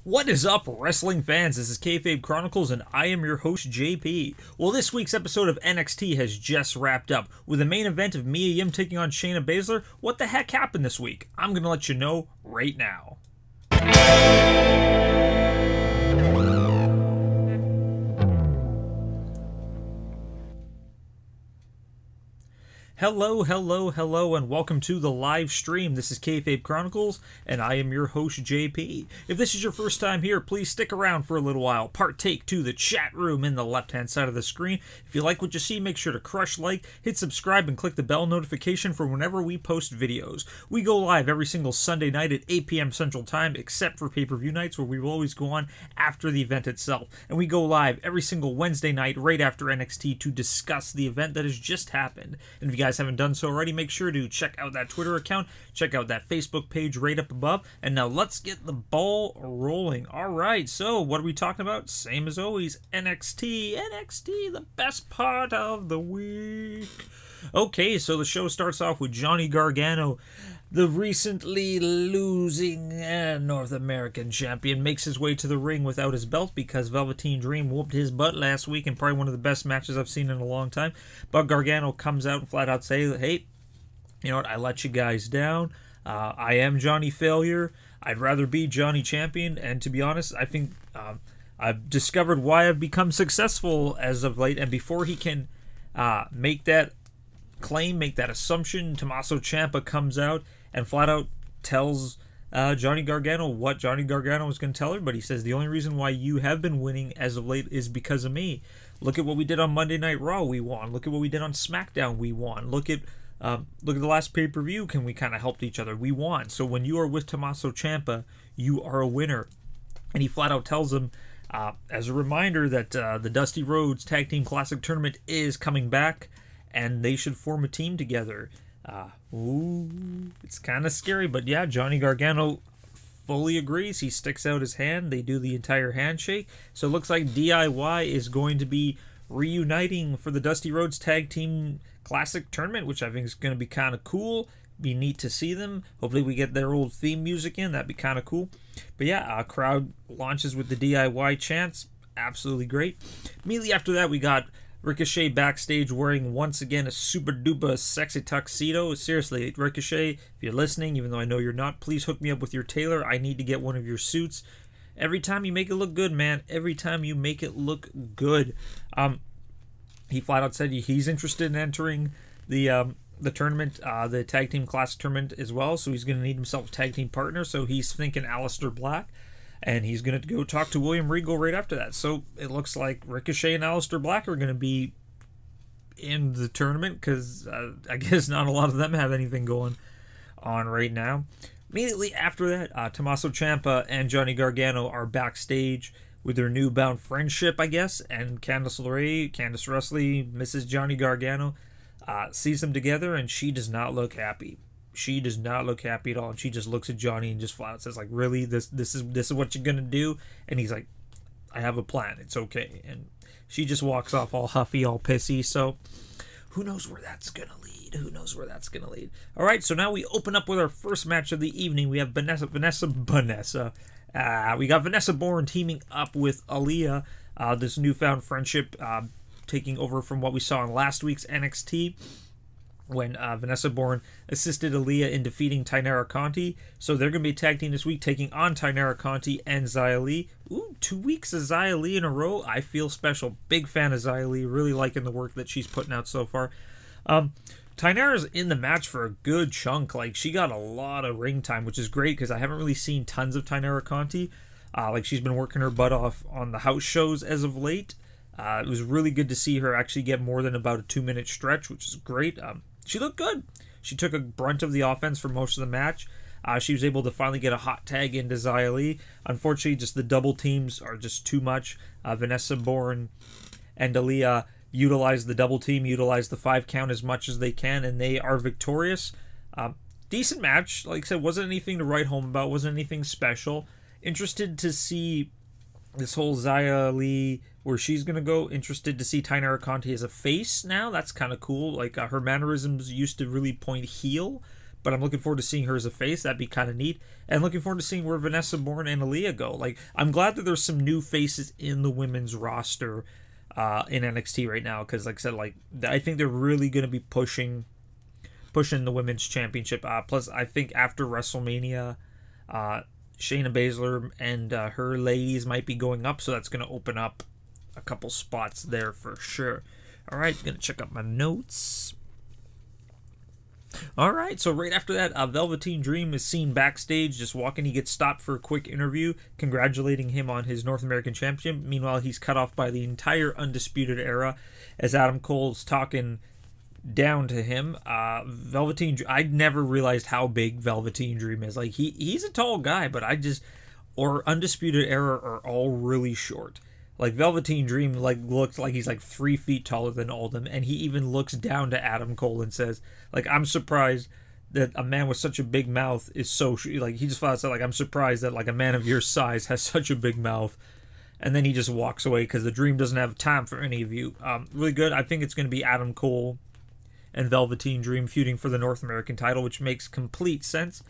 What is up, wrestling fans? This is Kayfabe Chronicles, and I am your host, JP. Well, this week's episode of NXT has just wrapped up, with the main event of Mia YIm taking on Shayna Baszler. What the heck happened this week? I'm going to let you know right now. Hello, and welcome to the live stream. This is Kayfabe Chronicles, and I am your host, JP. If this is your first time here, please stick around for a little while. Partake to the chat room in the left-hand side of the screen. If you like what you see, make sure to crush like, hit subscribe, and click the bell notification for whenever we post videos. We go live every single Sunday night at 8 p.m. Central Time, except for pay-per-view nights, where we will always go on after the event itself. And we go live every single Wednesday night right after NXT to discuss the event that has just happened. And if you guys haven't done so already, make sure to check out that Twitter account, check out that Facebook page right up above, and now let's get the ball rolling. Alright, so what are we talking about? Same as always, NXT, the best part of the week. Okay, so the show starts off with Johnny Gargano, the recently losing North American champion, makes his way to the ring without his belt because Velveteen Dream whooped his butt last week in probably one of the best matches I've seen in a long time. But Gargano comes out and flat out says, hey, you know what, I let you guys down. I am Johnny Failure. I'd rather be Johnny Champion. And to be honest, I think I've discovered why I've become successful as of late. And before he can make that claim, make that assumption, Tommaso Ciampa comes out and flat out tells Johnny Gargano what Johnny Gargano was going to tell her, but he says the only reason why you have been winning as of late is because of me. Look at what we did on Monday Night Raw, we won. Look at what we did on SmackDown, we won. Look at the last pay-per-view, can we kind of helped each other, we won. So when you are with Tommaso Ciampa, you are a winner. And he flat out tells him, as a reminder, that the Dusty Rhodes Tag Team Classic Tournament is coming back, and they should form a team together. It's kind of scary, but yeah, Johnny Gargano fully agrees. He sticks out his hand. They do the entire handshake. So it looks like DIY is going to be reuniting for the Dusty Rhodes Tag Team Classic Tournament, which I think is going to be kind of cool. Be neat to see them. Hopefully we get their old theme music in. That'd be kind of cool. But yeah, crowd launches with the DIY chants. Absolutely great. Immediately after that, we got Ricochet backstage wearing once again a super duper sexy tuxedo. Seriously, Ricochet, if you're listening, even though I know you're not, please hook me up with your tailor. I need to get one of your suits. Every time you make it look good, man. Every time you make it look good. He flat out said he's interested in entering the tournament, the Tag Team Classic Tournament as well. So he's going to need himself a tag team partner. So he's thinking Aleister Black. And he's going to go talk to William Regal right after that. So it looks like Ricochet and Aleister Black are going to be in the tournament because I guess not a lot of them have anything going on right now. Immediately after that, Tommaso Ciampa and Johnny Gargano are backstage with their newfound friendship, I guess. And Candice LeRae, Candice Russley, Mrs. Johnny Gargano, sees them together, and she does not look happy. She does not look happy at all, and she just looks at Johnny and just flat out says, like, really, this is what you're gonna do? And he's like, I have a plan, it's okay. And she just walks off all huffy, all pissy. So who knows where that's gonna lead? All right, so now we open up with our first match of the evening. We have Vanessa. We got Vanessa Bourne teaming up with Aaliyah. This newfound friendship taking over from what we saw in last week's NXT, when Vanessa Bourne assisted Aaliyah in defeating Tainara Conti. So they're going to be a tag team this week, taking on Tainara Conti and Xia Li. Ooh, 2 weeks of Xia Li in a row. I feel special. Big fan of Xia Li. Really liking the work that she's putting out so far. Tainara's in the match for a good chunk. Like, she got a lot of ring time, which is great because I haven't really seen tons of Tainara Conti. Like, she's been working her butt off on the house shows as of late. It was really good to see her actually get more than about a 2-minute stretch, which is great. She looked good. She took a brunt of the offense for most of the match. She was able to finally get a hot tag into Xia Li. Unfortunately, just the double teams are just too much. Vanessa Bourne and Aaliyah utilize the double team, utilize the 5 count as much as they can, and they are victorious. Decent match. Like I said, wasn't anything to write home about, wasn't anything special. Interested to see this whole Xia Li, where she's going to go. Interested to see Tainara Conti as a face now. That's kind of cool. Like, her mannerisms used to really point heel, but I'm looking forward to seeing her as a face. That'd be kind of neat. And looking forward to seeing where Vanessa Bourne and Aaliyah go. Like, I'm glad that there's some new faces in the women's roster in NXT right now, because like I said, like, I think they're really going to be pushing the women's championship. Plus, I think after WrestleMania, Shayna Baszler and her ladies might be going up, so that's going to open up a couple spots there for sure. All right, going to check out my notes. All right, so right after that, Velveteen Dream is seen backstage just walking. He gets stopped for a quick interview, congratulating him on his North American Championship. Meanwhile, he's cut off by the entire Undisputed Era as Adam Cole's talking down to him. Velveteen, I never realized how big Velveteen Dream is. Like, he's a tall guy, but Undisputed Era are all really short. Like, Velveteen Dream looks like he's 3 feet taller than all of them, and he even looks down to Adam Cole and says, like, I'm surprised that a man with such a big mouth is so, like, he just thought, like, I'm surprised that, like, a man of your size has such a big mouth. And then he just walks away because the Dream doesn't have time for any of you. Really good. I think it's going to be Adam Cole and Velveteen Dream feuding for the North American title, which makes complete sense.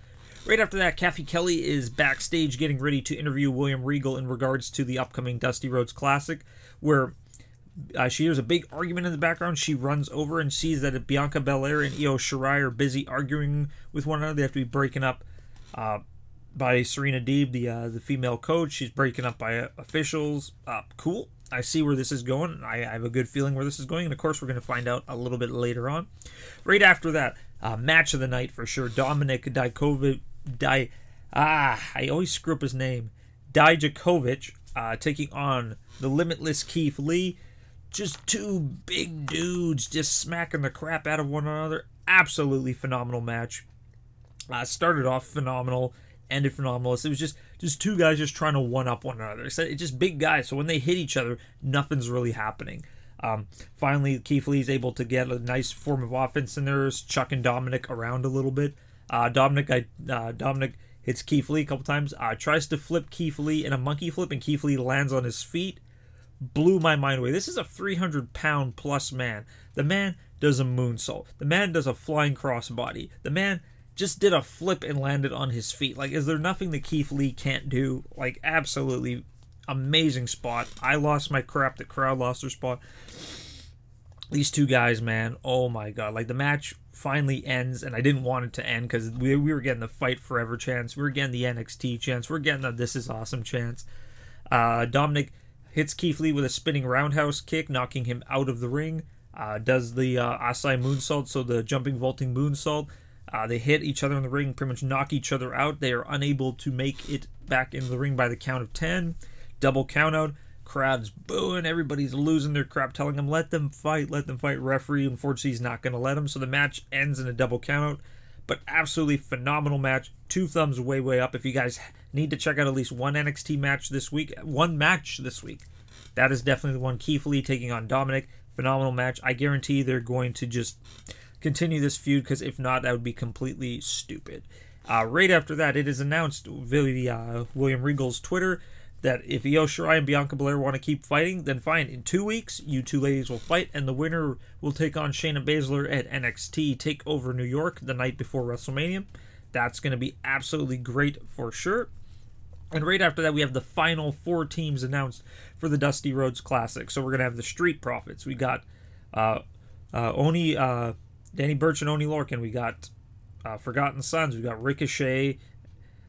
Right after that, Kathy Kelly is backstage getting ready to interview William Regal in regards to the upcoming Dusty Rhodes Classic, where she hears a big argument in the background. She runs over and sees that Bianca Belair and Io Shirai are busy arguing with one another. They have to be breaking up by Serena Deeb, the female coach. She's breaking up by officials. Cool. I see where this is going. I have a good feeling where this is going, and of course we're going to find out a little bit later on. Right after that, match of the night for sure. Dominik I always screw up his name. Dijakovic taking on the Limitless Keith Lee. Just two big dudes just smacking the crap out of one another. Absolutely phenomenal match. Started off phenomenal, ended phenomenal. It was just two guys just trying to one-up one another. It's just big guys, so when they hit each other, nothing's really happening. Finally, Keith Lee's able to get a nice form of offense in there, chucking Dominik around a little bit. Dominik hits Keith Lee a couple times. Tries to flip Keith Lee in a monkey flip, and Keith Lee lands on his feet. Blew my mind away. This is a 300-pound plus man. The man does a moonsault. The man does a flying crossbody. The man just did a flip and landed on his feet. Like, is there nothing that Keith Lee can't do? Like, absolutely amazing spot. I lost my crap. The crowd lost their spot. These two guys, man, oh my god. Like, the match finally ends, and I didn't want it to end because we were getting the Fight Forever chance. We were getting the NXT chance. We're getting the This Is Awesome chance. Dominik hits Keith Lee with a spinning roundhouse kick, knocking him out of the ring. Does the Asai moonsault, so the jumping vaulting moonsault. They hit each other in the ring, pretty much knock each other out. They are unable to make it back into the ring by the count of 10. Double count out. Crowd's booing. Everybody's losing their crap, telling them, let them fight, let them fight. Referee, unfortunately, is not going to let them. So the match ends in a double count out. But absolutely phenomenal match. 2 thumbs way up. If you guys need to check out at least one NXT match this week, that is definitely the one. Keith Lee taking on Dominik. Phenomenal match. I guarantee they're going to just continue this feud, because if not, that would be completely stupid. Right after that, it is announced via William Regal's Twitter that if Io Shirai and Bianca Belair want to keep fighting, then fine. In 2 weeks, you two ladies will fight, and the winner will take on Shayna Baszler at NXT TakeOver New York the night before WrestleMania. That's going to be absolutely great for sure. And right after that, we have the final 4 teams announced for the Dusty Rhodes Classic. So we're going to have the Street Profits. We got Danny Burch and Oney Lorcan. We got Forgotten Sons. We got Ricochet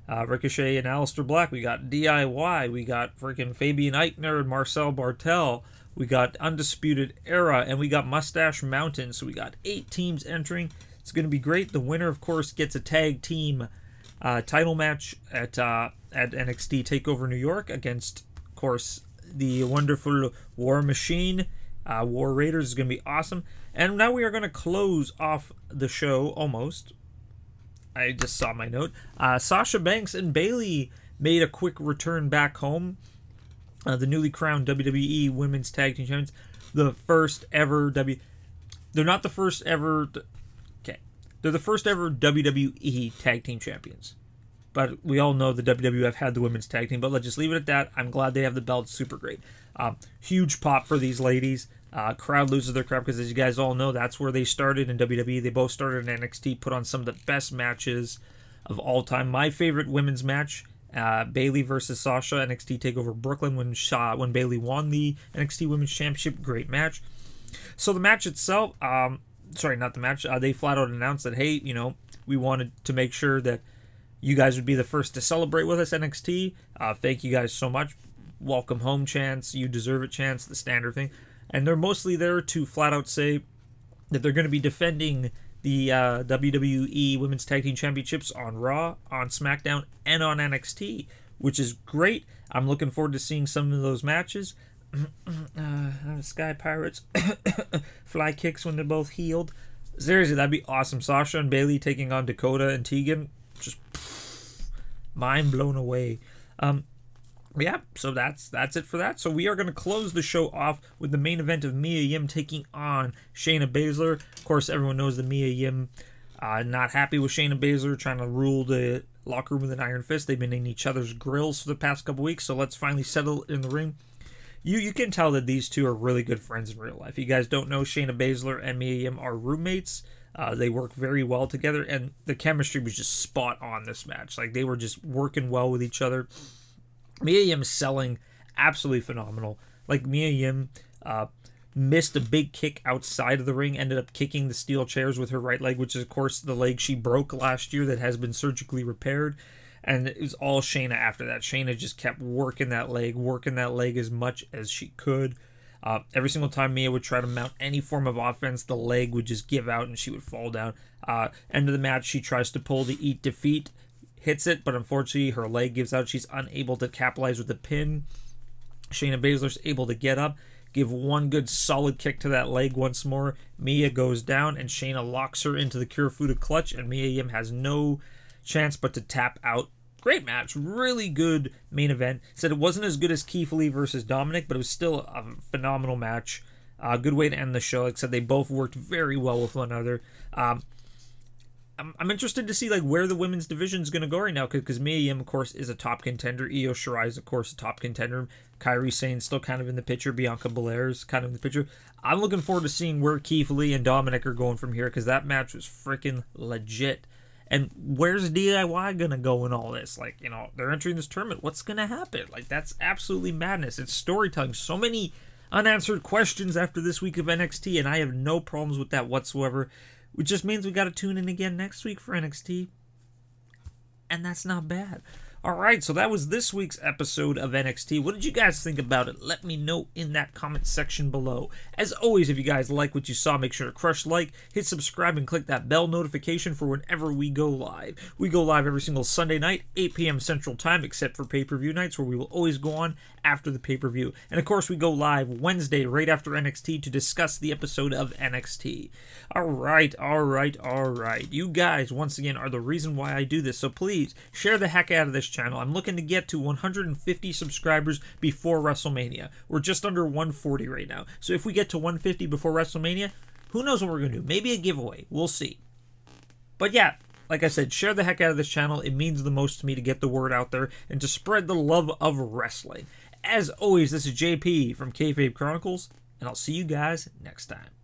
and Aleister Black. We got DIY. We got freaking Fabian Eichner and Marcel Bartel. We got Undisputed Era, and we got Mustache Mountain. So we got 8 teams entering. It's going to be great. The winner, of course, gets a tag team title match at NXT TakeOver New York against, of course, the wonderful War Machine. War Raiders is going to be awesome. And now we are going to close off the show almost. I just saw my note. Sasha Banks and Bayley made a quick return back home. The newly crowned WWE Women's Tag Team Champions. The first ever They're not the first ever... Okay. They're the first ever WWE Tag Team Champions. But we all know the WWF had the Women's Tag Team. But let's just leave it at that. I'm glad they have the belts. Super great. Huge pop for these ladies. Crowd loses their crap because, as you guys all know, that's where they started in WWE. They both started in NXT, put on some of the best matches of all time. My favorite women's match, Bayley versus Sasha, NXT Takeover Brooklyn, when Bayley won the NXT Women's Championship. Great match. So the match itself, sorry, not the match, they flat out announced that, hey, you know, we wanted to make sure that you guys would be the first to celebrate with us, NXT. Thank you guys so much. Welcome home chants, you deserve it chants, the standard thing. And they're mostly there to flat out say that they're going to be defending the WWE Women's Tag Team Championships on Raw, on SmackDown, and on NXT, which is great. I'm looking forward to seeing some of those matches. Sky Pirates, fly kicks when they're both healed. Seriously, that'd be awesome. Sasha and Bayley taking on Dakota and Tegan. Just mind blown away. Yeah, so that's it for that. So we are going to close the show off with the main event of Mia YIm taking on Shayna Baszler. Of course, everyone knows that Mia YIm not happy with Shayna Baszler, trying to rule the locker room with an iron fist. They've been in each other's grills for the past couple weeks, so let's finally settle in the ring. You can tell that these two are really good friends in real life. If you guys don't know, Shayna Baszler and Mia YIm are roommates. They work very well together, and the chemistry was just spot on this match. Like, they were just working well with each other. Mia YIm selling absolutely phenomenal. Like, Mia YIm missed a big kick outside of the ring, ended up kicking the steel chairs with her right leg, which is, of course, the leg she broke last year that has been surgically repaired. And it was all Shayna after that. Shayna just kept working that leg as much as she could. Every single time Mia would try to mount any form of offense, the leg would just give out and she would fall down. End of the match, she tries to pull the Eat Defeat, hits it, but unfortunately her leg gives out. She's unable to capitalize with the pin. Shayna Baszler's able to get up, give one good solid kick to that leg once more. Mia goes down and Shayna locks her into the Kirifuda clutch, and Mia YIm has no chance but to tap out. Great match, really good main event. Said it wasn't as good as Keith Lee versus Dominic, but it was still a phenomenal match. Good way to end the show. Like I said, they both worked very well with one another. I'm interested to see like where the women's division is going to go right now, because Mia YIm, of course, is a top contender. Io Shirai is, of course, a top contender. Kairi Sane's still kind of in the picture. Bianca Belair's kind of in the picture. I'm looking forward to seeing where Keith Lee and Dominic are going from here, because that match was freaking legit. And where's DIY going to go in all this? Like, you know, they're entering this tournament. What's going to happen? Like, that's absolutely madness. It's storytelling. So many unanswered questions after this week of NXT, and I have no problems with that whatsoever. Which just means we got to tune in again next week for NXT. And that's not bad. Alright, so that was this week's episode of NXT. What did you guys think about it? Let me know in that comment section below. As always, if you guys like what you saw, make sure to crush like, hit subscribe, and click that bell notification for whenever we go live. We go live every single Sunday night, 8 p.m. Central Time, except for pay-per-view nights, where we will always go on after the pay-per-view. And of course, we go live Wednesday, right after NXT, to discuss the episode of NXT. Alright. You guys, once again, are the reason why I do this, so please, share the heck out of this channel. I'm looking to get to 150 subscribers before WrestleMania. We're just under 140 right now. So if we get to 150 before WrestleMania, who knows what we're going to do? Maybe a giveaway. We'll see. But yeah, like I said, share the heck out of this channel. It means the most to me to get the word out there and to spread the love of wrestling. As always, this is JP from Kayfabe Chronicles, and I'll see you guys next time.